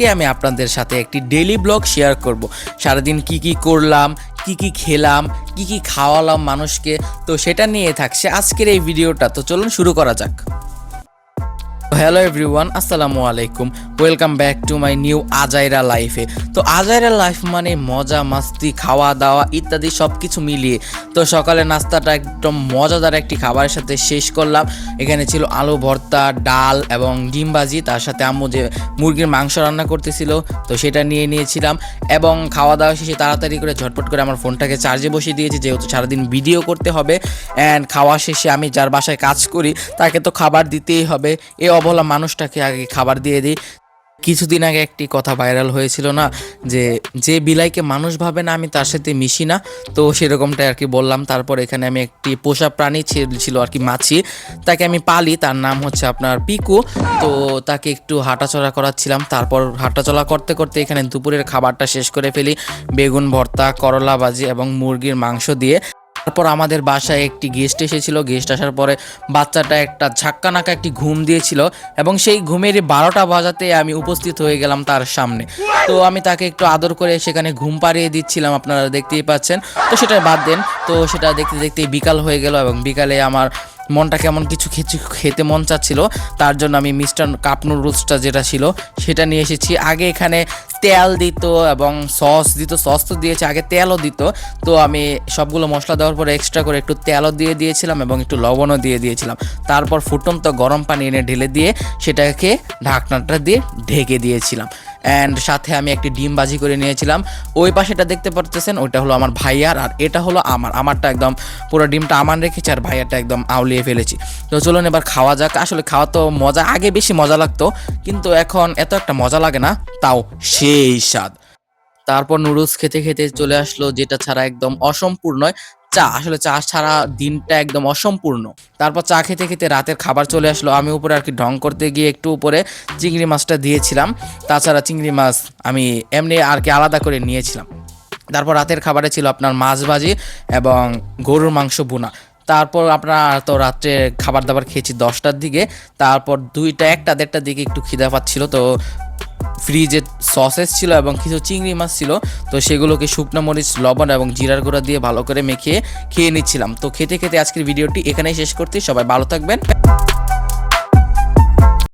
আজকে আমি আপনাদের সাথে একটি ডেইলি ব্লগ শেয়ার করব। সারাদিন কি করলাম, কি খেলাম, কি খাওয়ালাম মানুষকে, তো সেটা নিয়ে থাকছে আজকের এই ভিডিওটা। তো চলুন শুরু করা যাক। হ্যালো এভরিওয়ান, আসসালামু আলাইকুম, welcome back to my new আজাইরা লাইফে। তো আজাইরা লাইফ মানে মজা মাস্তি, খাওয়া দাওয়া ইত্যাদি সব কিছু মিলিয়ে। তো সকালে নাস্তাটা একদম মজাদার একটি খাবারের সাথে শেষ করলাম। এখানে ছিল আলু ভর্তা, ডাল এবং ডিম ভাজি, তার সাথে আম্মু যে মুরগির মাংস রান্না করতেছিল তো সেটা নিয়ে নিয়েছিলাম। এবং খাওয়া দাওয়া শেষে তাড়াতাড়ি করে ঝটপট করে আমার ফোনটাকে চার্জে বসিয়ে দিয়েছি, যেহেতু সারাদিন ভিডিও করতে হবে। অ্যান্ড খাওয়া শেষে আমি যার বাসায় কাজ করি তাকে তো খাবার দিতেই হবে, এ অবলা মানুষটাকে আগে খাবার দিয়ে দিই। কিছুদিন আগে একটি কথা ভাইরাল হয়েছিল না, যে বিলাইকে মানুষ ভাবে না আমি তার সাথে মিশি না, তো সেরকমটাই আর কি বললাম। তারপর এখানে আমি একটি পোষা প্রাণী ছিল আর কি, মাছি, তাকে আমি পালি, তার নাম হচ্ছে আপনার পিকু। তো তাকে একটু হাঁটাচলা করাচ্ছিলাম। তারপর হাঁটাচলা করতে করতে এখানে দুপুরের খাবারটা শেষ করে ফেলি, বেগুন ভর্তা, করলা ভাজি এবং মুরগির মাংস দিয়ে। তারপর আমাদের বাসায় একটি গেস্ট এসেছিল। গেস্ট আসার পরে বাচ্চাটা একটা ঝাক্কা নাকা একটি ঘুম দিয়েছিল এবং সেই ঘুমের 12টা বাজাতে আমি উপস্থিত হয়ে গেলাম তার সামনে। তো আমি তাকে একটু আদর করে সেখানে ঘুম পাড়িয়ে দিচ্ছিলাম, আপনারা দেখতেই পাচ্ছেন। তো সেটা বাদ দেন, তো সেটা দেখতে দেখতেই বিকাল হয়ে গেল এবং বিকালে আমার মনটা কেমন কিছু খেতে মন চাচ্ছিল। তার জন্য আমি মিস্টার কাপ নুডলসটা যেটা ছিল সেটা নিয়ে এসেছি। আগে এখানে তেল দিত এবং সস দিত, সস তো দিয়েছে, আগে তেলও দিত। তো আমি সবগুলো মশলা দেওয়ার পরে এক্সট্রা করে একটু তেলও দিয়ে দিয়েছিলাম এবং একটু লবণও দিয়ে দিয়েছিলাম। তারপর ফুটন্ত গরম পানি এনে ঢেলে দিয়ে সেটাকে ঢাকনাটা দিয়ে ঢেকে দিয়েছিলাম। অ্যান্ড সাথে আমি একটি ডিম ভাজি করে নিয়েছিলাম। ওই পাশেটা দেখতে পারতেছেন, ওইটা হলো আমার ভাইয়ার, আর এটা হলো আমারটা একদম পুরো ডিমটা আমার রেখেছি আর ভাইয়ারটা একদম আউলিয়ে ফেলেছি। তো চলুন এবার খাওয়া যাক। আসলে খাওয়া তো মজা, আগে বেশি মজা লাগতো কিন্তু এখন এত একটা মজা লাগে না, তাও সেই স্বাদ। তারপর নুডলস খেতে খেতে চলে আসলো যেটা ছাড়া একদম অসম্পূর্ণ, চা। আসলে চা ছাড়া দিনটা একদম অসম্পূর্ণ। তারপর চা খেতে খেতে রাতের খাবার চলে আসলো। আমি উপরে আর কি ঢং করতে গিয়ে একটু উপরে চিংড়ি মাছটা দিয়েছিলাম, তাছাড়া চিংড়ি মাছ আমি এমনি আর কি আলাদা করে নিয়েছিলাম। তারপর রাতের খাবারে ছিল আপনার মাছ ভাজি এবং গরুর মাংস ভুনা। তারপর আপনার তো রাত্রে খাবার দাবার খেয়েছি 10টার দিকে। তারপর 2টা 1টা 1:30টার দিকে একটু খিদা পাচ্ছিল, তো ফ্রিজে সসেস ছিল এবং কিছু চিংড়ি মাছ ছিল, তো সেগুলোকে শুকনো মরিচ, লবণ এবং জিরার গুঁড়া দিয়ে ভালো করে মেখে খেয়ে নিচ্ছিলাম। তো খেতে খেতে আজকের ভিডিওটি এখানেই শেষ করতে, সবাই ভালো থাকবেন।